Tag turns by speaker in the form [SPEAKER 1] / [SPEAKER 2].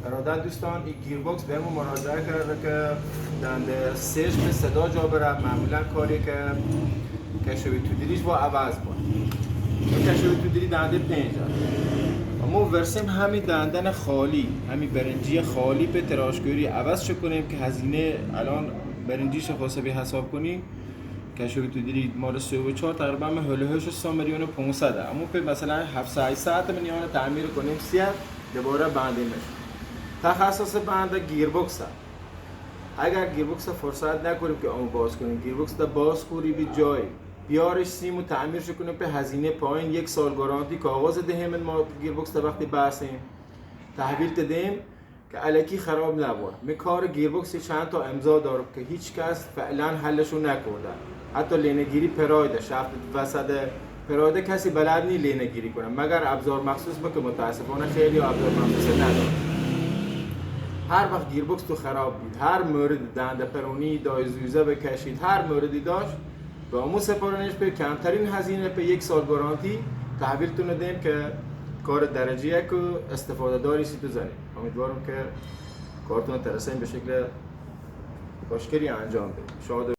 [SPEAKER 1] ارادت دوستان، این گیربکس بهمون مراجعه کرده که دنده سرچ به صدا جا بره. معمولا کاری که کشوی تودریش با عوض بود. کشوی تودری دنده 5 اما ورسیم همین دندن خالی، همین برنجی خالی به تراشگوری عوض کنیم که هزینه الان برنجیش حسابی حساب کنیم کشوی تودری مال 34 تقریبا من هلوهش 100 میلیون و 500 اما به مثلا 700 ساعت میلیون تعمیر کنیم سیاه دوباره بندیم میشه. تخصص بنده گیربکس هست. اگر گیربکس فرصت نکنیم که آن باز کنیم، گیربکس دا باز کوری بی جای بیارش سیم و تعمیرش کنیم به هزینه پایین، 1 سال گارانتی کاغذ دهیم ما گیربکس دا وقتی بحثیم تحویل دادیم که الکی خراب نبود. می کار گیربکس چند تا امضا داره که هیچ کس فعلا حلشو نکرده. حتی لینه‌گیری پراید شفت وسط پراید کسی بلد نی لینه‌گیری کنه مگر ابزار مخصوص با که متاسفانه خیلی ابزار مخصوص نداره. هر وقت گیربکس تو خراب دید، هر مورد دنده پرونی دایزوزه بکشید، هر موردی داشت به امو سپارنش به کمترین هزینه به 1 سال گارانتی تحویلتون دیم که کار درجه یک استفاده داری سی تو زنیم. امیدوارم که کارتون ترسیم به شکل خوشگلی انجام بدید. شاد